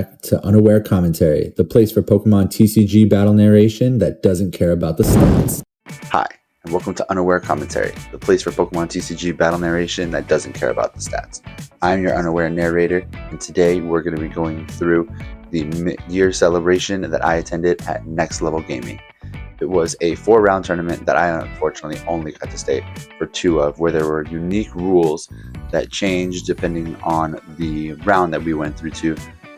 back to Unaware Commentary, the place for Pokemon TCG battle narration that doesn't care about the stats. Hi, and welcome to Unaware Commentary, the place for Pokemon TCG battle narration that doesn't care about the stats. I'm your Unaware narrator, and today we're going to be going through the mid-year celebration that I attended at Next Level Gaming. It was a 4-round tournament that I unfortunately only got to stay for 2 of, where there were unique rules that changed depending on the round that we went through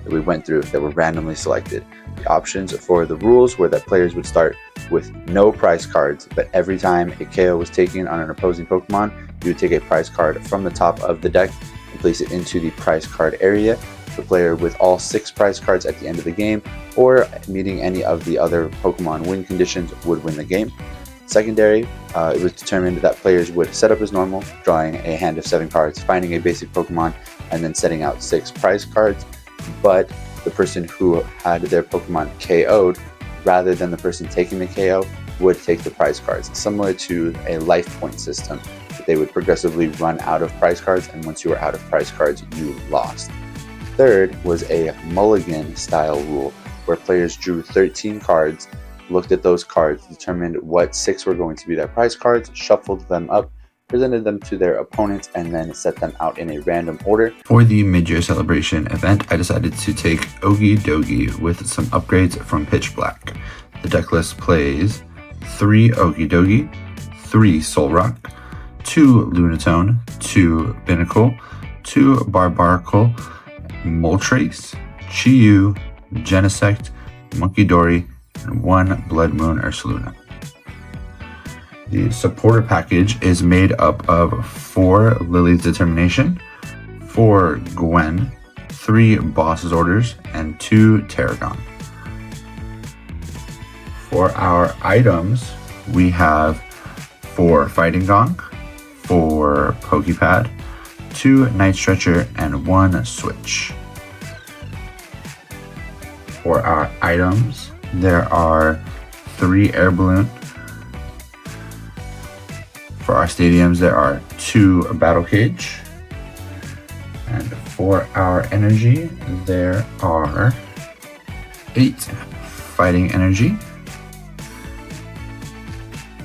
that were randomly selected. The options for the rules were that players would start with no prize cards, but every time a KO was taken on an opposing Pokemon, you would take a prize card from the top of the deck and place it into the prize card area. The player with all 6 prize cards at the end of the game, or meeting any of the other Pokemon win conditions, would win the game. Secondary, it was determined that players would set up as normal, drawing a hand of 7 cards, finding a basic Pokemon, and then setting out 6 prize cards. But the person who had their Pokemon KO'd, rather than the person taking the KO, would take the prize cards, similar to a life point system. They would progressively run out of prize cards, and once you were out of prize cards, you lost. Third was a mulligan style rule, where players drew 13 cards, looked at those cards, determined what 6 were going to be their prize cards, shuffled them up, presented them to their opponents, and then set them out in a random order. For the mid-year celebration event, I decided to take Ogie Dogie with some upgrades from Pitch Black. The deck list plays 3 Ogie Dogie, 3 Solrock, 2 Lunatone, 2 Binnacle, 2 Barbaracle, Moltres, Chi-Yu, Genesect, Munkidori, and 1 Blood Moon Ursaluna. The supporter package is made up of 4 Lily's Determination, 4 Gwen, 3 Boss's Orders, and 2 Tarragon. For our items, we have 4 Fighting Gong, 4 Pokepad, 2 Night Stretcher, and 1 Switch. For our items, there are 3 Air Balloon. For our stadiums, there are 2 Battle Cage. And for our energy, there are 8 Fighting Energy,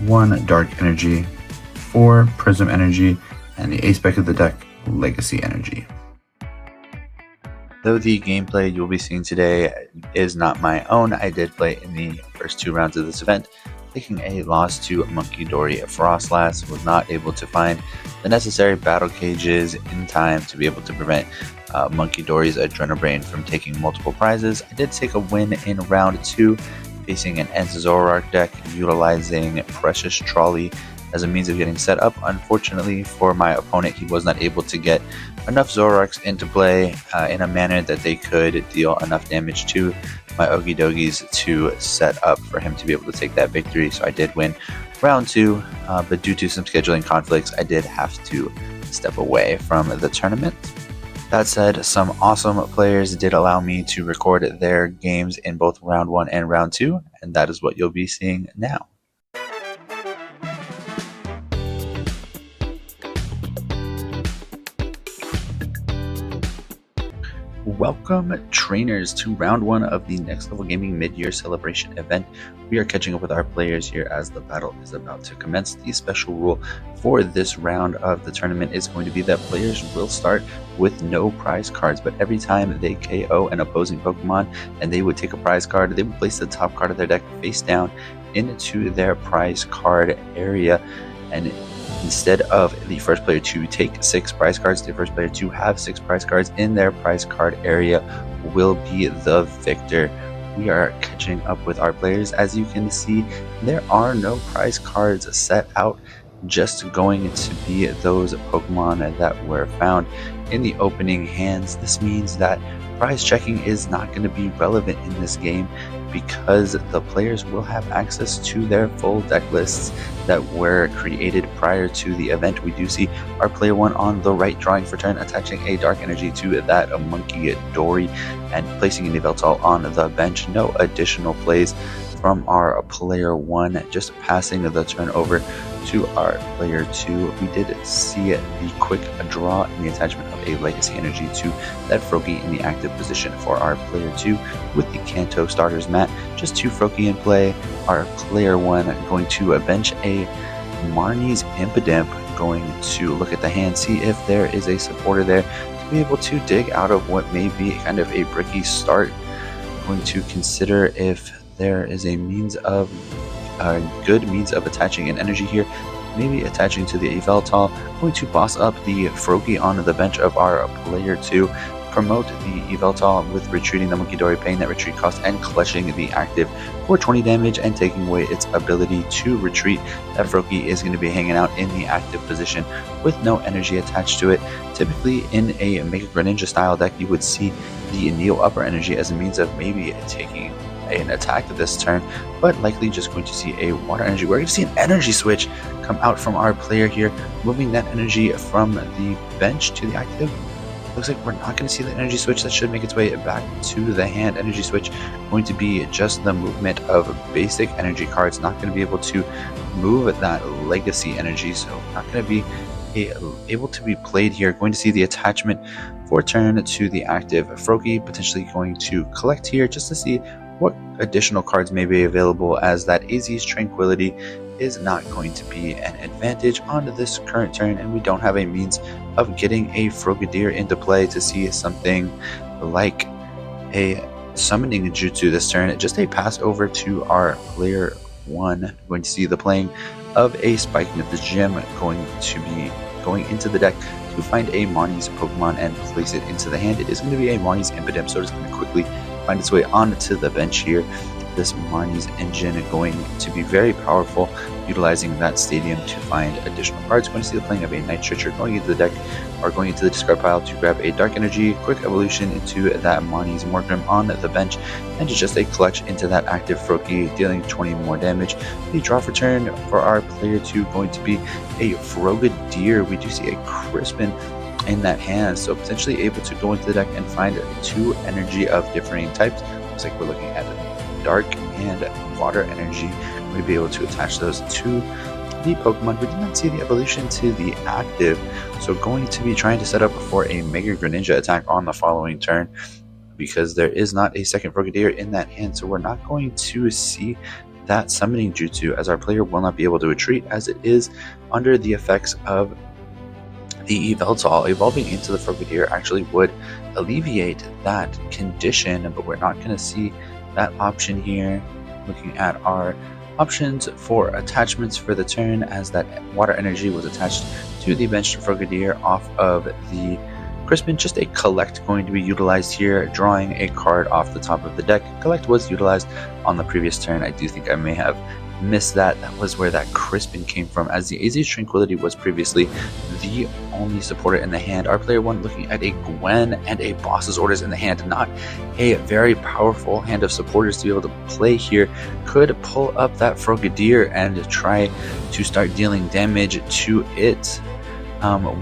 1 Dark Energy, 4 Prism Energy, and the ace spec of the deck, Legacy Energy. Though the gameplay you'll be seeing today is not my own, I did play in the first 2 rounds of this event, taking a loss to Munkidori Frostlass. Was not able to find the necessary battle cages in time to be able to prevent Munkidori's Adrenabrain from taking multiple prizes. I did take a win in round 2, facing an Zoroark deck, utilizing Precious Trolley as a means of getting set up. Unfortunately for my opponent, he was not able to get enough Zoroarks into play in a manner that they could deal enough damage to my Ogie Dogies to set up for him to be able to take that victory. So I did win round 2, but due to some scheduling conflicts, I did have to step away from the tournament. That said, some awesome players did allow me to record their games in both round 1 and round 2, and that is what you'll be seeing now. Welcome, trainers, to round 1 of the Next Level Gaming mid-year celebration event. We are catching up with our players here as the battle is about to commence. The special rule for this round of the tournament is going to be that players will start with no prize cards, but every time they KO an opposing Pokemon and they would take a prize card, they would place the top card of their deck face down into their prize card area, and instead of the first player to take 6 prize cards, the first player to have 6 prize cards in their prize card area will be the victor. We are catching up with our players. As you can see, there are no prize cards set out, just going to be those Pokemon that were found in the opening hands. This means that prize checking is not going to be relevant in this game, because the players will have access to their full deck lists that were created prior to the event. We do see our player 1 on the right drawing for turn, attaching a Dark Energy to that Munkidori and placing a Yveltal on the bench. No additional plays from our player 1, just passing the turn over to our player 2. We did see the quick draw and the attachment of a legacy energy to that Froakie in the active position for our player 2 with the Kanto starters mat. Just 2 Froakie in play. Our player 1 going to bench a Marnie's Impidimp, going to look at the hand, see if there is a supporter there to be able to dig out of what may be kind of a bricky start. Going to consider if there is a good means of attaching an energy here, maybe attaching to the Yveltal. Going to boss up the Froakie on the bench of our player 2, promote the Yveltal with retreating the Munkidori, paying that retreat cost and clutching the active for 20 damage and taking away its ability to retreat. That Froakie is going to be hanging out in the active position with no energy attached to it. Typically in a Mega Greninja style deck, you would see the Neo Upper Energy as a means of maybe taking an attack this turn, but likely just going to see a Water Energy. We're going to see an energy switch come out from our player here, moving that energy from the bench to the active. Looks like we're not going to see the energy switch. That should make its way back to the hand. Energy switch going to be just the movement of basic energy cards, not going to be able to move that legacy energy, so not going to be able to be played here. Going to see the attachment for turn to the active Froakie, potentially going to collect here just to see what additional cards may be available, as that AZ's Tranquility is not going to be an advantage on this current turn, and we don't have a means of getting a Frogadier into play to see something like a summoning jutsu this turn. Just a pass over to our player 1. Going to see the playing of a Spikemith Gym, going to be going into the deck to find a Marnie's Pokemon and place it into the hand. It is going to be a Marnie's Impidimp, so it's going to quickly find its way onto the bench here. This Marnie's engine going to be very powerful, utilizing that stadium to find additional cards. Going to see the playing of a Night Stretcher going into the deck, or going into the discard pile to grab a Dark Energy, quick evolution into that Marnie's Morgrim on the bench, and just a clutch into that active Froakie, dealing 20 more damage. The draw for turn for our player 2 going to be a Frogadier. We do see a Crispin in that hand, so potentially able to go into the deck and find 2 energy of differing types. Looks like we're looking at Dark and Water Energy. We'll be able to attach those to the Pokemon. We did not see the evolution to the active, so going to be trying to set up for a Mega Greninja attack on the following turn, because there is not a second Frogadier in that hand, so we're not going to see that summoning jutsu, as our player will not be able to retreat, as it is under the effects of the Yveltal. Evolving into the Frogadier actually would alleviate that condition, but we're not going to see that option here. Looking at our options for attachments for the turn, as that Water Energy was attached to the benched Frogadier off of the Crispin. Just a Collect going to be utilized here, drawing a card off the top of the deck. Collect was utilized on the previous turn. I do think I may have missed that. That was where that Crispin came from, as the AZ's Tranquility was previously the only supporter in the hand. Our player 1 looking at a Gwen and a Boss's Orders in the hand, not a very powerful hand of supporters to be able to play here. Could pull up that Frogadier and try to start dealing damage to it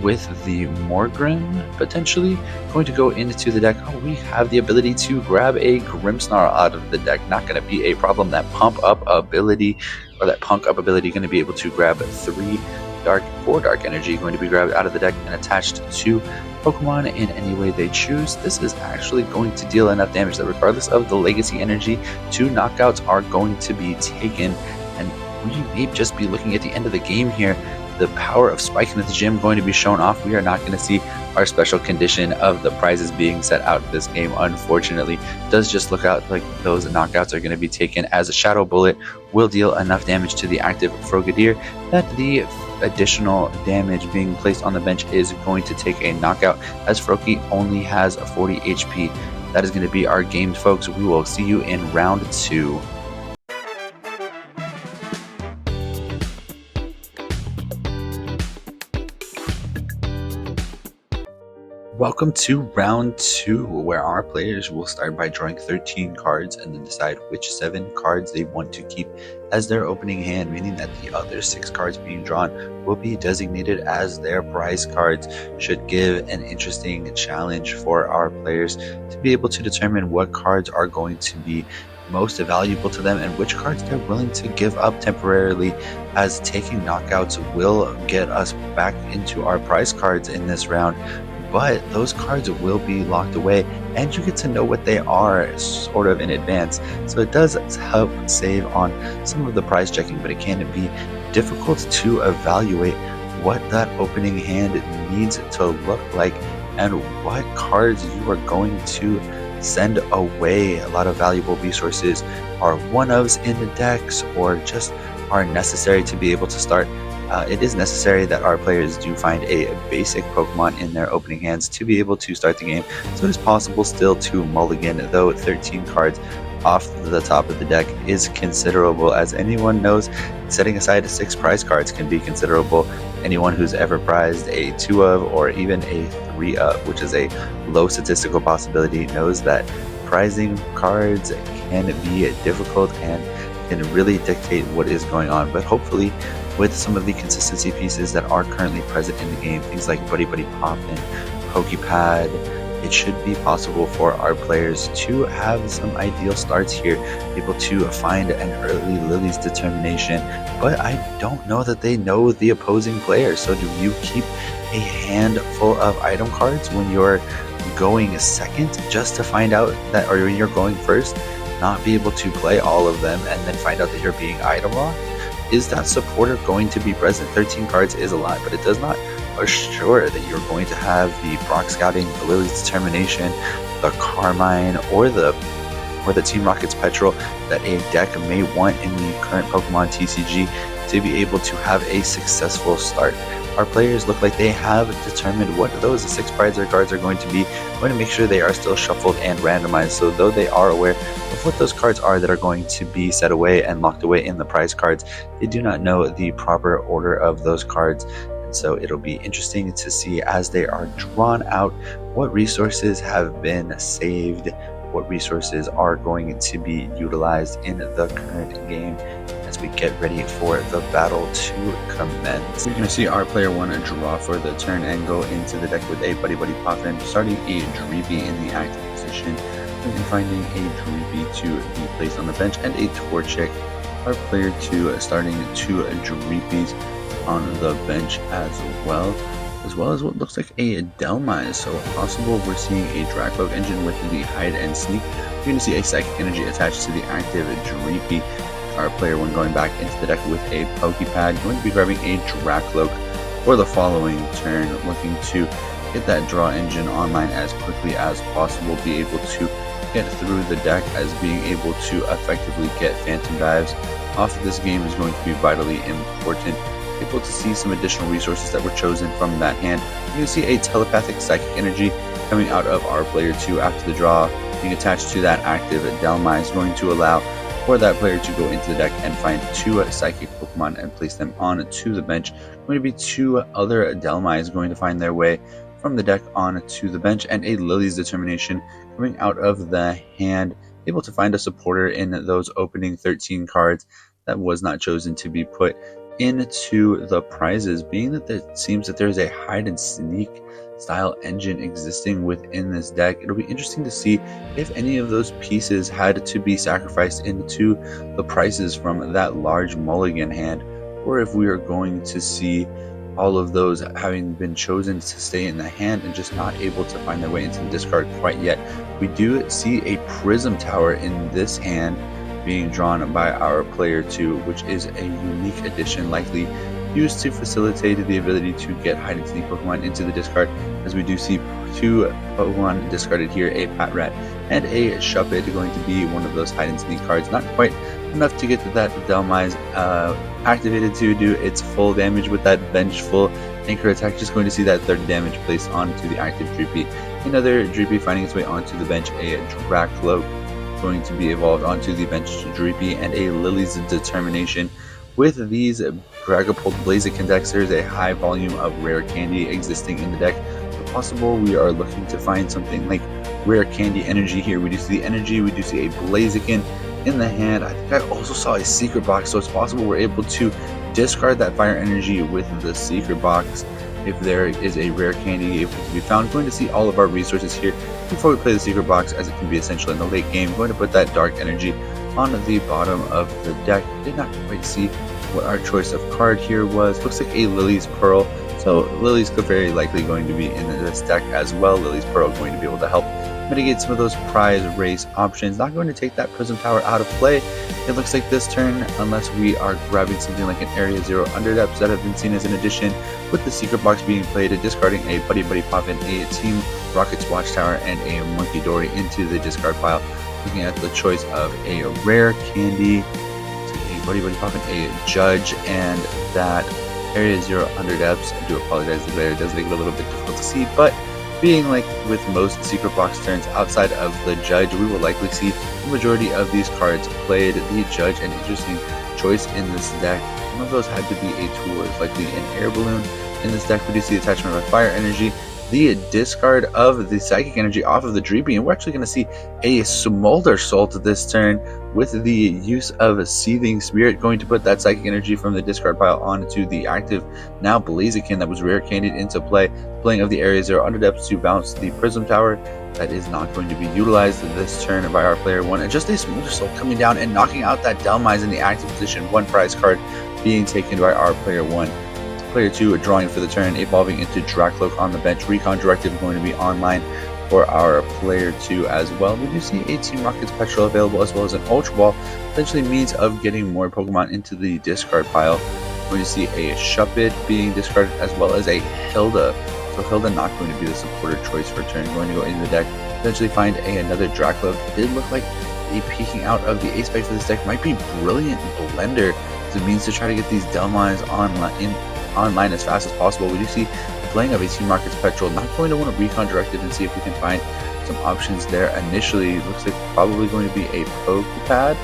with the Morgrim, potentially going to go into the deck. Oh, we have the ability to grab a Grimmsnarl out of the deck. Not going to be a problem. That pump up ability, or that punk up ability, going to be able to grab 4 dark energy, going to be grabbed out of the deck and attached to Pokemon in any way they choose. This is actually going to deal enough damage that regardless of the legacy energy, 2 knockouts are going to be taken, and we may just be looking at the end of the game here. The power of Spikemith Gym going to be shown off. We are not going to see our special condition of the prizes being set out this game, unfortunately. It does just look out like those knockouts are going to be taken, as a Shadow Bullet will deal enough damage to the active Frogadier that the additional damage being placed on the bench is going to take a knockout, as Froakie only has 40 HP. That is going to be our game, folks. We will see you in round 2. Welcome to round 2, where our players will start by drawing 13 cards and then decide which 7 cards they want to keep as their opening hand, meaning that the other 6 cards being drawn will be designated as their prize cards. Should give an interesting challenge for our players to be able to determine what cards are going to be most valuable to them and which cards they're willing to give up temporarily, as taking knockouts will get us back into our prize cards in this round. But those cards will be locked away and you get to know what they are sort of in advance. So it does help save on some of the prize checking, but it can be difficult to evaluate what that opening hand needs to look like and what cards you are going to send away. A lot of valuable resources are one-ofs in the decks or just are necessary to be able to start. It is necessary that our players do find a basic Pokemon in their opening hands to be able to start the game, so it is possible still to mulligan, though 13 cards off the top of the deck is considerable. As anyone knows, setting aside 6 prize cards can be considerable. Anyone who's ever prized a 2 of or even a 3 of, which is a low statistical possibility, knows that prizing cards can be difficult and can really dictate what is going on. But hopefully with some of the consistency pieces that are currently present in the game, things like Buddy Buddy Poppin', Pokepad, it should be possible for our players to have some ideal starts here, able to find an early Lily's Determination. But I don't know that they know the opposing player. So do you keep a hand full of item cards when you're going second just to find out that, or when you're going first, not be able to play all of them and then find out that you're being item locked? Is that supporter going to be present? 13 cards is a lot, but it does not assure that you're going to have the Brock Scouting, the Lily's Determination, the Carmine, or the Team Rocket's Petrol that a deck may want in the current Pokemon TCG to be able to have a successful start. Our players look like they have determined what those 6 prize cards are going to be. I'm going to make sure they are still shuffled and randomized, so though they are aware of what those cards are that are going to be set away and locked away in the prize cards, they do not know the proper order of those cards. And so it'll be interesting to see as they are drawn out what resources have been saved, what resources are going to be utilized in the current game as we get ready for the battle to commence. We're going to see our player 1 draw for the turn and go into the deck with a Buddy Buddy Poffin, starting a Dreepy in the active position, and finding a Dreepy to be placed on the bench and a Torchic. Our player 2 starting 2 Dreepies on the bench as well as what looks like a Delmise. So possible we're seeing a Dracloak engine with the Hide and Sneak. We're going to see a Psychic Energy attached to the active Dreepy. Our player 1 going back into the deck with a Pokepad, going to be grabbing a Dracloak for the following turn, looking to get that draw engine online as quickly as possible, be able to get through the deck, as being able to effectively get Phantom Dives off of this game is going to be vitally important. Able to see some additional resources that were chosen from that hand. You can see a Telepathic Psychic Energy coming out of our player 2 after the draw, being attached to that active Delmise, going to allow for that player to go into the deck and find 2 Psychic Pokemon and place them onto the bench. Going to be 2 other Delmise going to find their way from the deck onto the bench, and a Lily's Determination coming out of the hand, able to find a supporter in those opening 13 cards that was not chosen to be put into the prizes, being that it seems that there's a hide and sneak style engine existing within this deck. It'll be interesting to see if any of those pieces had to be sacrificed into the prizes from that large mulligan hand, or if we are going to see all of those having been chosen to stay in the hand and just not able to find their way into the discard quite yet. We do see a Prism Tower in this hand being drawn by our player 2, which is a unique addition, likely used to facilitate the ability to get hide and sneak Pokemon into the discard, as we do see 2 Pokemon discarded here, a Patrat and a Shuppet, going to be one of those hide and sneak cards. Not quite enough to get that Delmise activated to do its full damage with that vengeful anchor attack. Just going to see that 30 damage placed onto the active Dreepy. Another Dreepy finding its way onto the bench, a Dracloak going to be evolved onto the bench to Dreepy, and a Lily's Determination. With these Dragapult Blaziken decks, there's a high volume of rare candy existing in the deck. If possible, we are looking to find something like rare candy energy here. We do see the energy, we do see a Blaziken in the hand. I think I also saw a secret box, so it's possible we're able to discard that fire energy with the secret box if there is a rare candy able to be found. Going to see all of our resources here before we play the secret box, as it can be essential in the late game. Going to put that dark energy on the bottom of the deck. Did not quite see what our choice of card here was. Looks like a Lily's Pearl. So Lily's very likely going to be in this deck as well. Lily's Pearl going to be able to help mitigate some of those prize race options. Not going to take that Prism Tower out of play, it looks like, this turn, unless we are grabbing something like an Area 0 Underdepths that have been seen as an addition, with the secret box being played, discarding a Buddy Buddy Poppin', a Team Rocket's Watchtower, and a Monkey Dory into the discard pile. Looking at the choice of a rare candy, a Buddy Buddy Poppin', a Judge, and that Area 0 Underdepths. I do apologize, the glare does make it a little bit difficult to see, but being like with most secret box turns outside of the Judge, we will likely see the majority of these cards played. The Judge, an interesting choice in this deck. One of those had to be a tool, is likely an air balloon. In this deck, we do see the attachment of fire energy, the discard of the psychic energy off of the Dreepy, and we're actually going to see a Smolder Salt this turn with the use of Seething Spirit, going to put that psychic energy from the discard pile onto the active now Blaziken that was rare candied into play. Playing of the Area 0 Underdepths to bounce the Prism Tower. That is not going to be utilized this turn by our player 1, and just a Smolder Salt coming down and knocking out that Delmise in the active position. One prize card being taken by our player 1. Player 2 drawing for the turn, evolving into Dracloak on the bench. Recon Directive going to be online for our player 2 as well. We do see a Team Rocket's Petrol available, as well as an Ultra Ball, potentially means of getting more Pokemon into the discard pile. We're going to see a Shuppet being discarded, as well as a Hilda. So Hilda not going to be the supporter choice for turn. Going to go into the deck, potentially find another Dracloak. It did look like a peeking out of the ace spec for this deck might be Brilliant Blender, as it means to try to get these Delmines online as fast as possible. We do see the playing of a Team Rocket's Petrol. Not going to want to Recon Directive and see if we can find some options there initially. Looks like probably going to be a Pokepad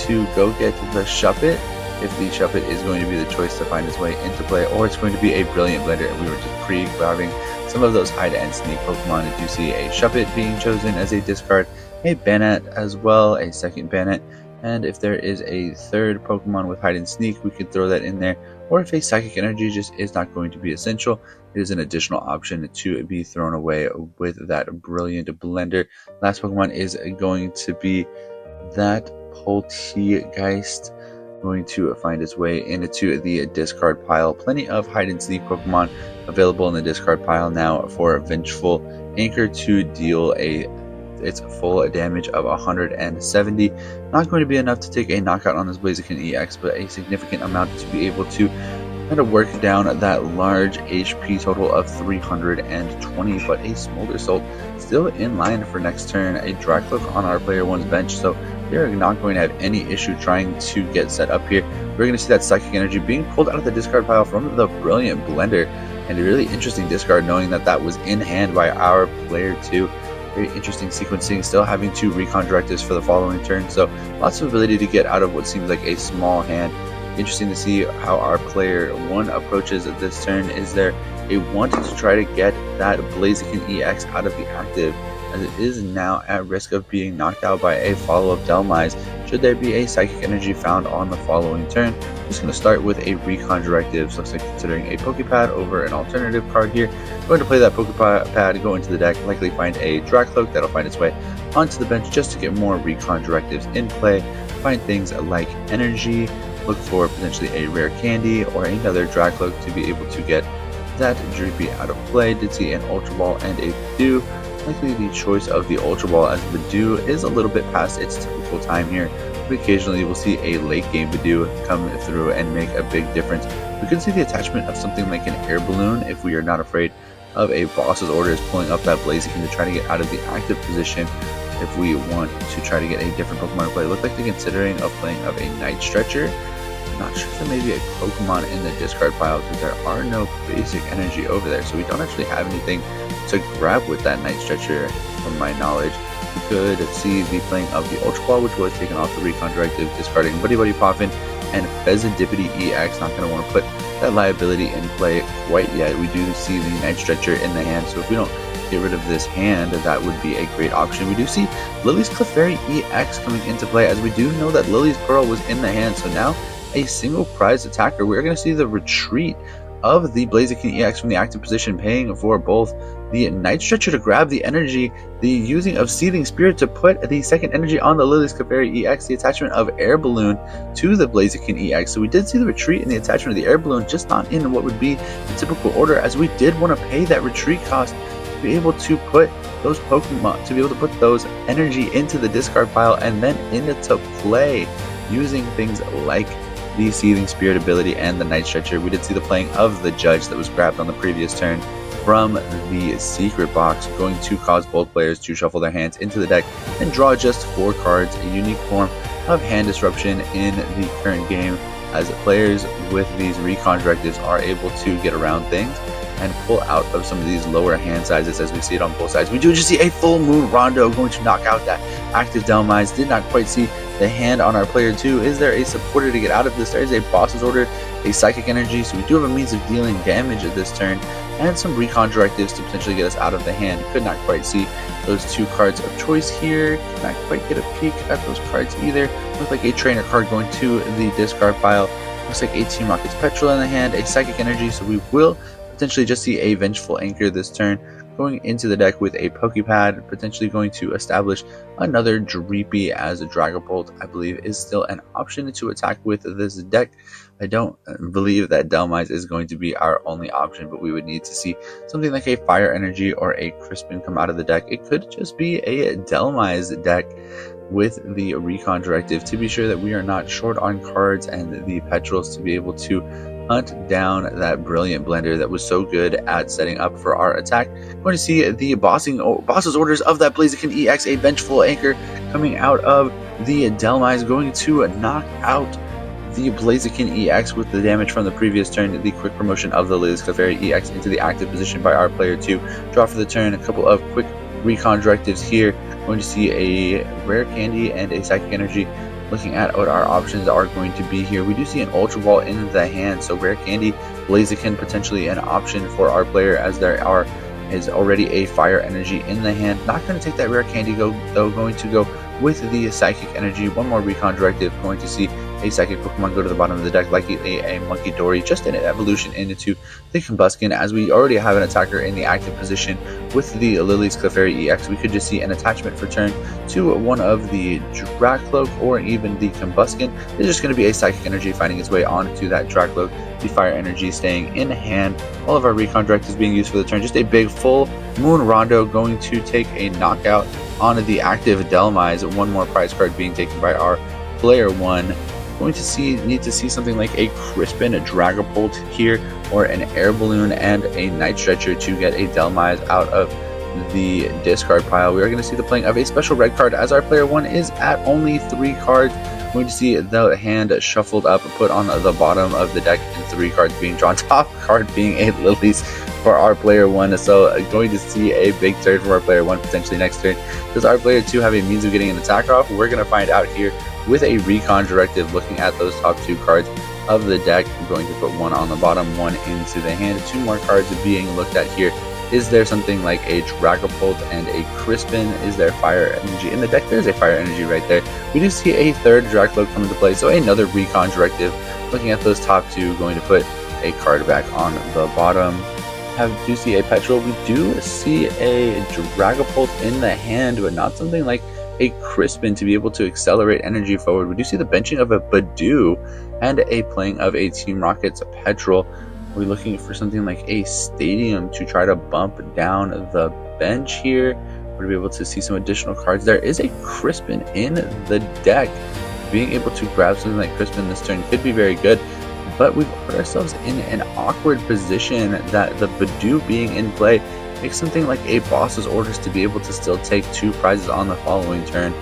to go get the Shuppet, if the Shuppet is going to be the choice to find its way into play, or it's going to be a Brilliant Blender, and we were just pre-grabbing some of those hide and sneak Pokemon. I do see a Shuppet being chosen as a discard, a Banette as well, a second Banette, and if there is a third Pokemon with hide and sneak, we could throw that in there. Or if a Psychic Energy just is not going to be essential, it is an additional option to be thrown away with that Brilliant Blender. Last Pokemon is going to be that Polteageist, going to find its way into the discard pile. Plenty of hide and sneak Pokemon available in the discard pile now for Vengeful Anchor to deal its full damage of 170. Not going to be enough to take a knockout on this Blaziken EX, but a significant amount to be able to kind of work down that large HP total of 320. But a Smolder Salt still in line for next turn, a Dracloak on our player 1's bench, so they're not going to have any issue trying to get set up here. We're going to see that Psychic Energy being pulled out of the discard pile from the Brilliant Blender, and a really interesting discard knowing that that was in hand by our player 2. Very interesting sequencing, still having 2 Recon Directives for the following turn, so lots of ability to get out of what seems like a small hand. Interesting to see how our player 1 approaches this turn. Is there a want to try to get that Blaziken EX out of the active, as it is now at risk of being knocked out by a follow-up Delmise should there be a Psychic Energy found on the following turn. Just going to start with a Recon Directives. Looks like considering a Pokepad over an alternative card here. Going to play that Pokepad, go into the deck, likely find a Dracloak that'll find its way onto the bench just to get more Recon Directives in play. Find things like Energy, look for potentially a rare candy or another Dracloak to be able to get that Dreepy out of play. Did see an Ultra Ball and a Dew. Likely the choice of the Ultra Ball, as the Dew is a little bit past its typical time here. But occasionally we'll see a late game Dew come through and make a big difference. We could see the attachment of something like an air balloon if we are not afraid of a boss's orders pulling up that Blaziken to try to get out of the active position. If we want to try to get a different Pokemon to play, look like they're considering of playing of a Night Stretcher. I'm not sure if there may be a Pokemon in the discard pile, because there are no basic energy over there, so we don't actually have anything to grab with that Night Stretcher from my knowledge. We could see the playing of the Ultra Ball, which was taken off the Recon Directive, discarding Buddy Buddy Poffin and Pheasantipity EX. Not going to want to put that liability in play quite yet. We do see the Night Stretcher in the hand, so if we don't get rid of this hand, that would be a great option. We do see Lily's Clefairy EX coming into play, as we do know that Lily's Pearl was in the hand, so now a single prize attacker. We're going to see the retreat of the Blaziken EX from the active position, paying for both the Night Stretcher to grab the energy, the using of Seething Spirit to put the second energy on the Lily's Clefairy EX, the attachment of Air Balloon to the Blaziken EX. So we did see the retreat in the attachment of the Air Balloon, just not in what would be the typical order, as we did want to pay that retreat cost to be able to put those Pokemon, to be able to put those energy into the discard pile and then into play using things like the Seething Spirit ability and the Night Stretcher. We did see the playing of the Judge that was grabbed on the previous turn from the secret box, going to cause both players to shuffle their hands into the deck and draw just 4 cards, a unique form of hand disruption in the current game, as players with these recon directives are able to get around things and pull out of some of these lower hand sizes, as we see it on both sides. We do just see a full moon Rondo going to knock out that active Delmise. Did not quite see the hand on our player 2. Is there a supporter to get out of this? There is a boss's order, a psychic energy, so we do have a means of dealing damage at this turn, and some recon directives to potentially get us out of the hand. Could not quite see those 2 cards of choice here. Could not quite get a peek at those cards either. Looked like a trainer card going to the discard pile. Looks like a Team Rocket's Petrol in the hand, a psychic energy, so we will potentially just see a Vengeful Anchor this turn going into the deck with a Pokepad, potentially going to establish another Dreepy, as a Dragapult, I believe, is still an option to attack with this deck. I don't believe that Delmise is going to be our only option, but we would need to see something like a Fire Energy or a Crispin come out of the deck. It could just be a Delmise deck with the recon directive to be sure that we are not short on cards and the Petrels to be able to hunt down that Brilliant Blender that was so good at setting up for our attack. Going to see the boss's orders of that Blaziken EX, a Vengeful Anchor coming out of the Delmise, going to knock out the Blaziken EX with the damage from the previous turn. The quick promotion of the Lily's Clefairy EX into the active position by our player 2. Draw for the turn, a couple of quick recon directives here. Going to see a Rare Candy and a Psychic Energy. Looking at what our options are going to be here, we do see an Ultra Ball in the hand, so Rare Candy, Blaziken potentially an option for our player, as there is already a Fire Energy in the hand. Not going to take that Rare Candy though, going to go with the Psychic Energy. One more recon directive, going to see a Psychic Pokemon go to the bottom of the deck, likely a Monkey Dory, just an evolution into the Combuskin, as we already have an attacker in the active position with the Lily's Clefairy EX. We could just see an attachment for turn to one of the Dracloak or even the Combuskin. It's just going to be a Psychic Energy finding its way onto that Dracloak, the Fire Energy staying in hand. All of our recon directives being used for the turn. Just a big full Moon Rondo going to take a knockout on the active Delmise. One more prize card being taken by our player 1. Going to need to see something like a Crispin, a Dragapult here, or an Air Balloon and a Night Stretcher to get a Delmise out of the discard pile. We are going to see the playing of a special red card, as our player 1 is at only 3 cards. Going to see the hand shuffled up, put on the bottom of the deck, and 3 cards being drawn. Top card being a Lily's for our player 1. So going to see a big turn from our player 1 potentially next turn. Does our player 2 have a means of getting an attack off? We're going to find out here with a recon directive, looking at those top 2 cards of the deck. I'm going to put 1 on the bottom, 1 into the hand. 2 more cards being looked at here. Is there something like a Dragapult and a Crispin? Is there Fire Energy in the deck? There's a Fire Energy right there. We do see a third Dracloak come into play, so another recon directive. Looking at those top 2, going to put a card back on the bottom. Do see a Petrol. We do see a Dragapult in the hand, but not something like a Crispin to be able to accelerate energy forward. We do see the benching of a Badoo and a playing of a Team Rocket's Petrol. We're looking for something like a Stadium to try to bump down the bench here. We're to be able to see some additional cards. There is a Crispin in the deck. Being able to grab something like Crispin this turn could be very good, but we've put ourselves in an awkward position that the Badoo being in play makes something like a Boss's Orders to be able to still take 2 prizes on the following turn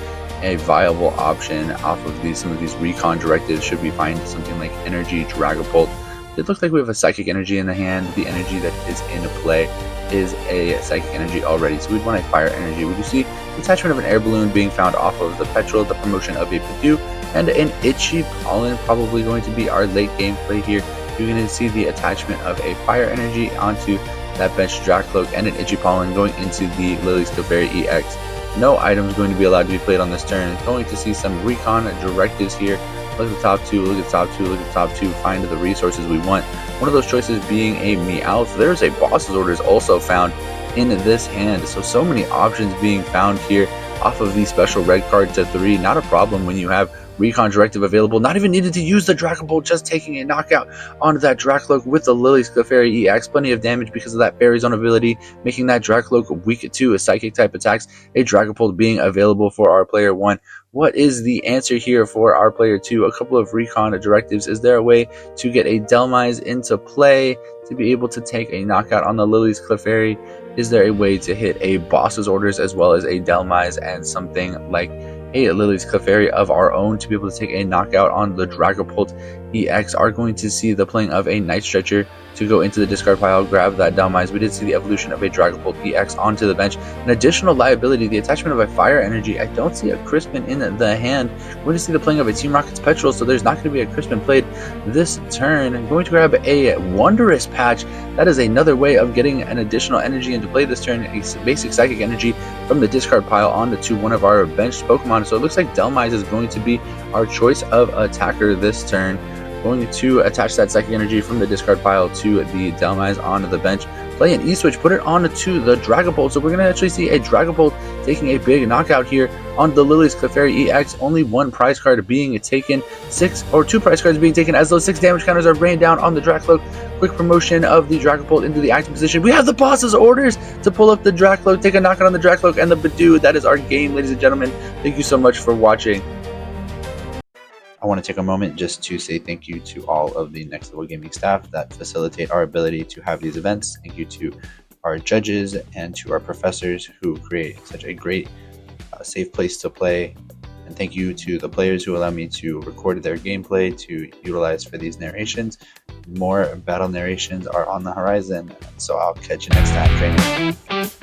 a viable option off of some of these recon directives. Should we find something like Energy Dragapult? It looks like we have a Psychic Energy in the hand. The energy that is in play is a Psychic Energy already, so we'd want a Fire Energy. We do see the attachment of an Air Balloon being found off of the Petrol, the promotion of a Badoo, and an Itchy Pollen probably going to be our late game play here. You're going to see the attachment of a Fire Energy onto that bench Dracloak and an Itchy Pollen going into the Lily's Clefairy EX. No items going to be allowed to be played on this turn. Going to see some recon directives here. Look at the top two, look at the top two, look at the top two, find the resources we want. One of those choices being a Meowth. There's a boss's orders also found in this hand. So many options being found here off of the special red card to 3. Not a problem when you have Recon Directive available. Not even needed to use the Dragapult, just taking a knockout onto that Dracloak with the Lily's Clefairy EX. Plenty of damage because of that Fairy Zone ability, making that Dracloak weak to Psychic type attacks. A Dragapult being available for our player 1. What is the answer here for our player 2? A couple of Recon Directives. Is there a way to get a Delmise into play to be able to take a knockout on the Lily's Clefairy? Is there a way to hit a boss's orders as well as a Delmise and something like a Lily's Clefairy of our own to be able to take a knockout on the Dragapult EX? Are going to see the playing of a Night Stretcher to go into the discard pile, grab that Delmise. We did see the evolution of a Dragapult EX onto the bench. An additional liability, the attachment of a Fire Energy. I don't see a Crispin in the hand. We're going to see the playing of a Team Rocket's Petrol, so there's not going to be a Crispin played this turn. I'm going to grab a Wondrous Patch. That is another way of getting an additional energy into play this turn. A basic Psychic Energy from the discard pile onto one of our benched Pokemon. So it looks like Delmise is going to be our choice of attacker this turn. Going to attach that Psychic Energy from the discard pile to the Delmise onto the bench. Play an E-Switch, put it onto the Dragapult. So we're going to actually see a Dragapult taking a big knockout here on the Lily's Clefairy EX. Only one prize card being taken. 2 prize cards being taken as those 6 damage counters are rained down on the Dracloak. Quick promotion of the Dragapult into the active position. We have the boss's orders to pull up the Dracloak, take a knockout on the Dracloak and the Badoo. That is our game, ladies and gentlemen. Thank you so much for watching. I want to take a moment just to say thank you to all of the Next Level Gaming staff that facilitate our ability to have these events. Thank you to our judges and to our professors who create such a great, safe place to play. And thank you to the players who allow me to record their gameplay to utilize for these narrations. More battle narrations are on the horizon, so I'll catch you next time, trainers.